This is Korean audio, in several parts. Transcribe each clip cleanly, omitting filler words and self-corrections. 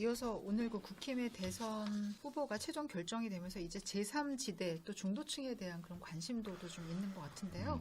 이어서 오늘 그 국힘의 대선 후보가 최종 결정이 되면서 이제 제3지대 또 중도층에 대한 그런 관심도도 좀 있는 것 같은데요.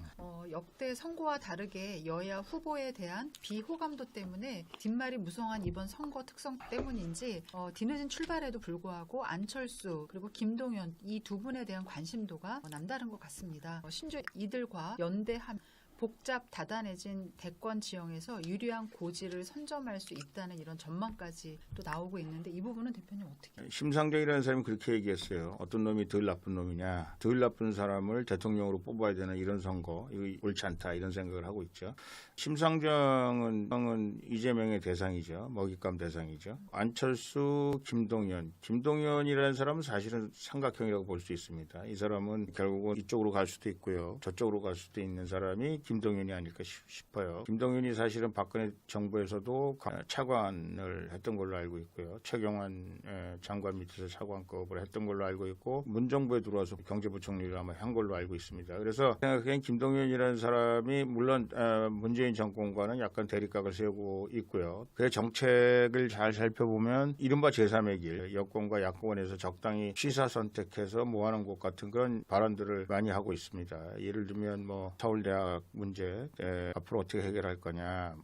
역대 선거와 다르게 여야 후보에 대한 비호감도 때문에 뒷말이 무성한 이번 선거 특성 때문인지 뒤늦은 출발에도 불구하고 안철수 그리고 김동연 이 두 분에 대한 관심도가 남다른 것 같습니다. 심지어 이들과 연대한 복잡 다단해진 대권 지형에서 유리한 고지를 선점할 수 있다는 이런 전망까지 또 나오고 있는데 이 부분은 대표님 어떻게? 심상정이라는 사람이 그렇게 얘기했어요. 어떤 놈이 덜 나쁜 놈이냐. 덜 나쁜 사람을 대통령으로 뽑아야 되는 이런 선거. 이거 옳지 않다 이런 생각을 하고 있죠. 심상정은 이재명의 대상이죠. 먹잇감 대상이죠. 안철수, 김동연이라는 사람은 사실은 삼각형이라고 볼 수 있습니다. 이 사람은 결국은 이쪽으로 갈 수도 있고요. 저쪽으로 갈 수도 있는 사람이 김동연이 아닐까 싶어요. 김동연이 사실은 박근혜 정부에서도 차관을 했던 걸로 알고 있고요. 최경환 장관 밑에서 차관급을 했던 걸로 알고 있고 문정부에 들어와서 경제부총리를 아마 한 걸로 알고 있습니다. 그래서 생각하기엔 김동연이라는 사람이 물론 문재인 정권과는 약간 대립각을 세우고 있고요. 그의 정책을 잘 살펴보면 이른바 제3의 길, 여권과 야권에서 적당히 취사 선택해서 모아놓은 것 같은 그런 발언들을 많이 하고 있습니다. 예를 들면 뭐 서울대학 문제 앞으로 어떻게 해결할 거냐.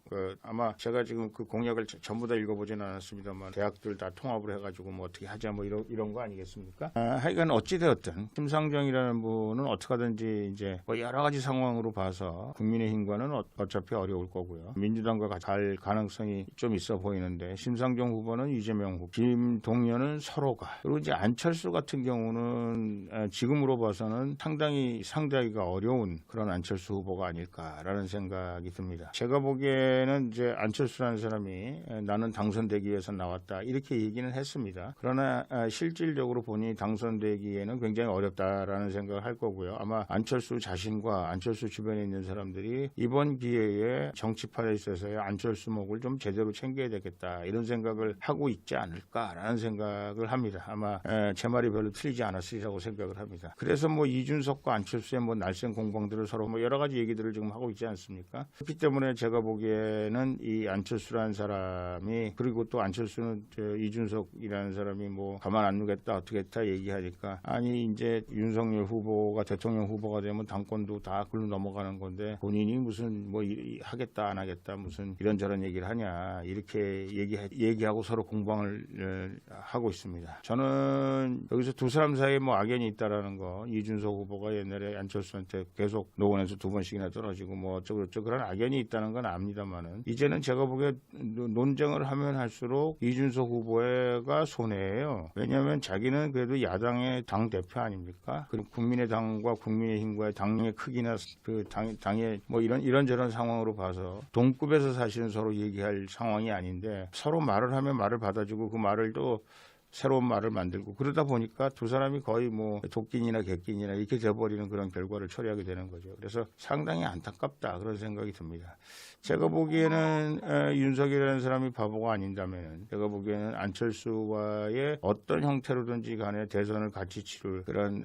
아마 제가 지금 그 공약을 전부 다 읽어보지는 않았습니다만 대학들 다 통합을 해가지고 뭐 어떻게 하자 뭐 이런 거 아니겠습니까? 하여간 어찌되었든 심상정이라는 분은 어떻게 하든지 이제 뭐 여러 가지 상황으로 봐서 국민의힘과는 어차피 어려울 거고요. 민주당과 갈 가능성이 좀 있어 보이는데 심상정 후보는 이재명 후보, 김동연은 서로가 그리고 이제 안철수 같은 경우는 지금으로 봐서는 상당히 상대하기가 어려운 그런 안철수 후보가 아닐까라는 생각이 듭니다. 제가 보기에는 이제 안철수라는 사람이 나는 당선되기 위해서 나왔다 이렇게 얘기는 했습니다. 그러나 실질적으로 본인이 당선되기에는 굉장히 어렵다라는 생각을 할 거고요. 아마 안철수 자신과 안철수 주변에 있는 사람들이 이번 기회에 정치판에 있어서의 안철수 목을 좀 제대로 챙겨야 되겠다 이런 생각을 하고 있지 않을까라는 생각을 합니다. 아마 제 말이 별로 틀리지 않았으리라고 생각을 합니다. 그래서 뭐 이준석과 안철수의 뭐 날쌘 공방들을 서로 뭐 여러 가지 얘기들을 지금 하고 있지 않습니까? 그렇기 때문에 제가 보기에는 이 안철수라는 사람이 그리고 또 안철수는 이준석이라는 사람이 뭐 가만 안 두겠다 어떻게 했다 얘기하니까 아니 이제 윤석열 후보가 대통령 후보가 되면 당권도 다 글로 넘어가는 건데 본인이 무슨 뭐 하겠다 안 하겠다 무슨 이런저런 얘기를 하냐 이렇게 얘기하고 서로 공방을 하고 있습니다. 저는 여기서 두 사람 사이에 뭐 악연이 있다라는 거 이준석 후보가 옛날에 안철수한테 계속 노원에서 두 번씩이나 떨어지고 뭐 어쩌고저쩌고 그런 악연이 있다는 건 압니다만은 이제는 제가 보기에 논쟁을 하면 할수록 이준석 후보가 손해예요. 왜냐하면 자기는 그래도 야당의 당 대표 아닙니까? 그리고 국민의당과 국민의힘과의 당의 크기나 그 당의 뭐 이런저런 상황으로 봐서 동급에서 사실은 서로 얘기할 상황이 아닌데 서로 말을 하면 말을 받아주고 그 말을 또 새로운 말을 만들고 그러다 보니까 두 사람이 거의 뭐 도끼니나 객끼니나 이렇게 돼버리는 그런 결과를 초래하게 되는 거죠. 그래서 상당히 안타깝다 그런 생각이 듭니다. 제가 보기에는 윤석이라는 사람이 바보가 아닌다면 제가 보기에는 안철수와의 어떤 형태로든지 간에 대선을 같이 치를 그런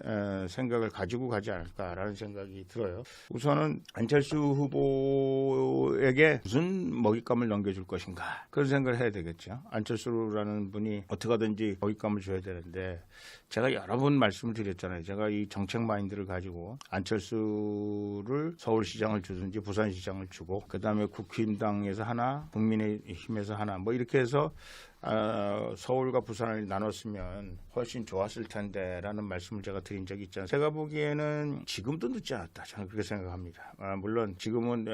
생각을 가지고 가지 않을까라는 생각이 들어요. 우선은 안철수 후보에게 무슨 먹잇감을 넘겨줄 것인가 그런 생각을 해야 되겠죠. 안철수라는 분이 어떻게 하든지 먹잇감을 줘야 되는데 제가 여러 번 말씀을 드렸잖아요. 제가 이 정책 마인드를 가지고 안철수를 서울시장을 주든지 부산시장을 주고 그다음에 국힘당에서 하나 국민의힘에서 하나 뭐 이렇게 해서 서울과 부산을 나눴으면 훨씬 좋았을 텐데라는 말씀을 제가 드린 적이 있잖아요. 제가 보기에는 지금도 늦지 않았다. 저는 그렇게 생각합니다. 물론 지금은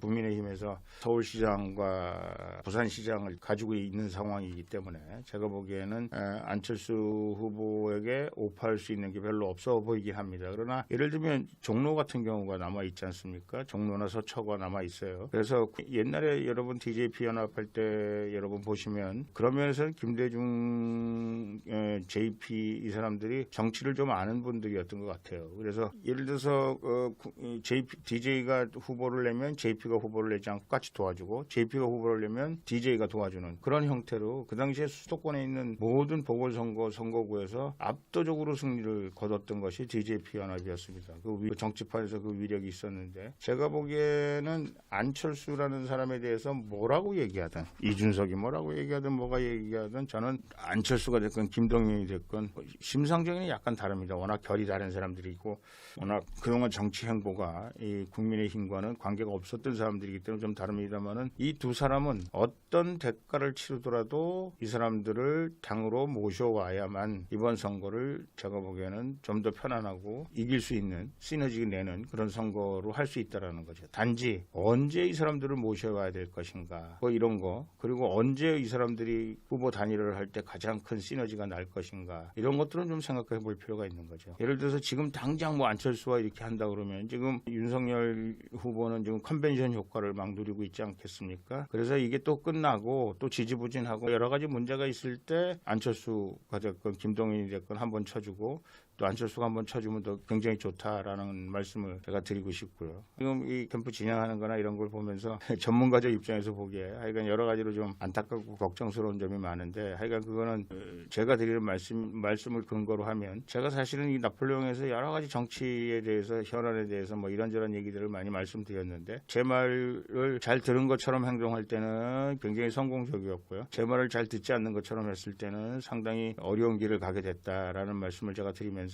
국민의힘에서 서울시장과 부산시장을 가지고 있는 상황이기 때문에 제가 보기에는 안철수 후보에게 오파할 수 있는 게 별로 없어 보이긴 합니다. 그러나 예를 들면 종로 같은 경우가 남아있지 않습니까? 종로나 서초가 남아있어요. 그래서 옛날에 여러분 DJP 연합할 때 여러분 보시면 그런 면에서 김대중, JP 이 사람들이 정치를 좀 아는 분들이었던 것 같아요. 그래서 예를 들어서 DJ가 후보를 내면 JP가 후보를 내지 않고 같이 도와주고 JP가 후보를 내면 DJ가 도와주는 그런 형태로 그 당시에 수도권에 있는 모든 보궐선거 선거구에서 압도적으로 승리를 거뒀던 것이 DJP 연합이었습니다. 그 정치판에서 그 위력이 있었는데 제가 보기에는 안철수라는 사람에 대해서 뭐라고 얘기하든 이준석이 뭐라고 얘기하든 얘기하든 뭐가 얘기하든 저는 안철수가 됐건 김동연이 됐건 심상정이는 약간 다릅니다. 워낙 결이 다른 사람들이고 워낙 그동안 정치 행보가 이 국민의힘과는 관계가 없었던 사람들이기 때문에 좀 다릅니다만은 이 두 사람은 어떤 대가를 치르더라도 이 사람들을 당으로 모셔와야만 이번 선거를 제가 보기에는 좀 더 편안하고 이길 수 있는 시너지 내는 그런 선거로 할 수 있다라는 거죠. 단지 언제 이 사람들을 모셔와야 될 것인가 뭐 이런 거 그리고 언제 이 사람들이 후보 단일화를 할 때 가장 큰 시너지가 날 것인가 이런 것들은 좀 생각해 볼 필요가 있는 거죠. 예를 들어서 지금 당장 뭐 안철수와 이렇게 한다 그러면 지금 윤석열 후보는 지금 컨벤션 효과를 막 누리고 있지 않겠습니까? 그래서 이게 또 끝나고 또 지지부진하고 여러 가지 문제가 있을 때 안철수가 됐건 김동연이 됐건 한번 쳐주고 또 안철수가 한번 쳐주면 더 굉장히 좋다라는 말씀을 제가 드리고 싶고요. 지금 이 캠프 진행하는 거나 이런 걸 보면서 전문가적 입장에서 보기에 하여간 여러 가지로 좀 안타깝고 걱정스러운 점이 많은데 하여간 그거는 제가 드리는 말씀을 근거로 하면 제가 사실은 이 나폴레옹에서 여러 가지 정치에 대해서 현안에 대해서 뭐 이런저런 얘기들을 많이 말씀드렸는데 제 말을 잘 들은 것처럼 행동할 때는 굉장히 성공적이었고요. 제 말을 잘 듣지 않는 것처럼 했을 때는 상당히 어려운 길을 가게 됐다라는 말씀을 제가 드리면서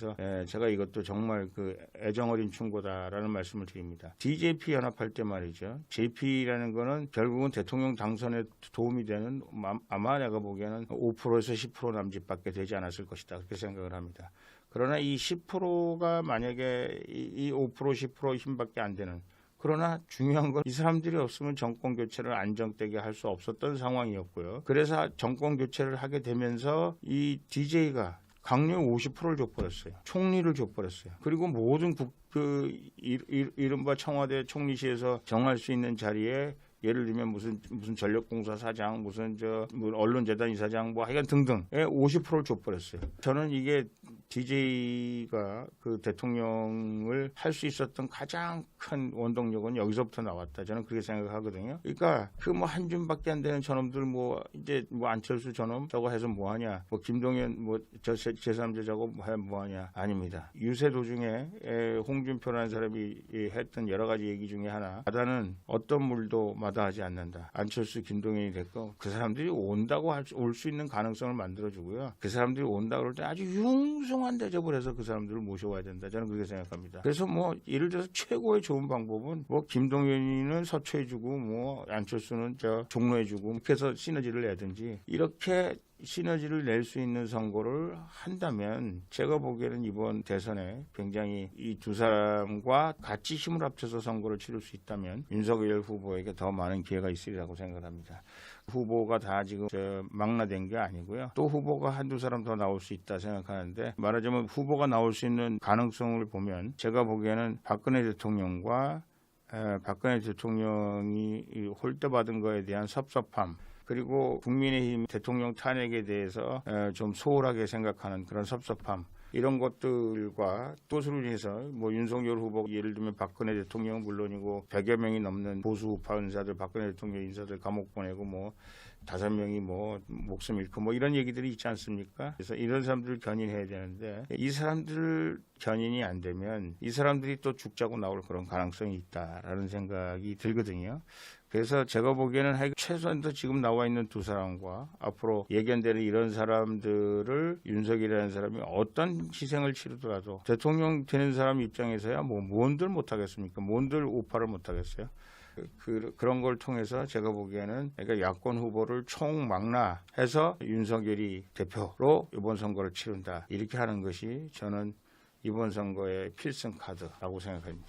제가 이것도 정말 그 애정어린 충고다라는 말씀을 드립니다. DJP 연합할 때 말이죠. JP라는 거는 결국은 대통령 당선에 도움이 되는 아마 내가 보기에는 5%에서 10% 남짓밖에 되지 않았을 것이다. 그렇게 생각을 합니다. 그러나 이 10%가 만약에 이 5% 10% 힘밖에 안 되는 그러나 중요한 건 이 사람들이 없으면 정권 교체를 안정되게 할 수 없었던 상황이었고요. 그래서 정권 교체를 하게 되면서 이 DJ가 강력 50%를 줘버렸어요. 총리를 줘버렸어요. 그리고 모든 이른바 청와대 총리실에서 정할 수 있는 자리에 예를 들면 무슨 전력공사 사장, 뭐 언론재단 이사장, 뭐 하여간 등등에 50%를 줘버렸어요. 저는 이게 DJ가 그 대통령을 할 수 있었던 가장 큰 원동력은 여기서부터 나왔다. 저는 그렇게 생각하거든요. 그러니까 그 뭐 한 줌밖에 안 되는 저놈들 뭐 이제 뭐 안철수 저놈 저거 해서 뭐 하냐. 뭐 김동연 뭐 저 제3자 저거 뭐 하냐. 아닙니다. 유세 도중에 홍준표라는 사람이 했던 여러 가지 얘기 중에 하나. 바다는 어떤 물도 마다하지 않는다. 안철수 김동연이 됐고 그 사람들이 온다고 올 수 있는 가능성을 만들어주고요. 그 사람들이 온다 그럴 때 아주 융숭한 대접을 해서 그 사람들을 모셔와야 된다. 저는 그렇게 생각합니다. 그래서 뭐 예를 들어서 최고의 좋은 방법은 뭐 김동연이는 서초해주고 뭐 안철수는 저 종로해주고 이렇게 해서 시너지를 내든지 이렇게 시너지를 낼 수 있는 선거를 한다면 제가 보기에는 이번 대선에 굉장히 이 두 사람과 같이 힘을 합쳐서 선거를 치를 수 있다면 윤석열 후보에게 더 많은 기회가 있으리라고 생각합니다. 후보가 다 지금 망라된 게 아니고요. 또 후보가 한두 사람 더 나올 수 있다 생각하는데 말하자면 후보가 나올 수 있는 가능성을 보면 제가 보기에는 박근혜 대통령과 박근혜 대통령이 홀대받은 거에 대한 섭섭함 그리고 국민의힘 대통령 탄핵에 대해서 좀 소홀하게 생각하는 그런 섭섭함 이런 것들과 또수를 해서 뭐 윤석열 후보 예를 들면 박근혜 대통령은 물론이고 100여 명이 넘는 보수 우파 인사들 박근혜 대통령 인사들 감옥 보내고 뭐 5명이 뭐 목숨 잃고 뭐 이런 얘기들이 있지 않습니까? 그래서 이런 사람들을 견인해야 되는데 이 사람들 견인이 안 되면 이 사람들이 또 죽자고 나올 그런 가능성이 있다라는 생각이 들거든요. 그래서 제가 보기에는 최소한도 지금 나와 있는 두 사람과 앞으로 예견되는 이런 사람들을 윤석열이라는 사람이 어떤 희생을 치르더라도 대통령 되는 사람 입장에서야 뭐 뭔들 못하겠습니까? 뭔들 우파를 못하겠어요? 그런 걸 통해서 제가 보기에는 그러니까 야권 후보를 총망라해서 윤석열이 대표로 이번 선거를 치른다. 이렇게 하는 것이 저는 이번 선거의 필승 카드라고 생각합니다.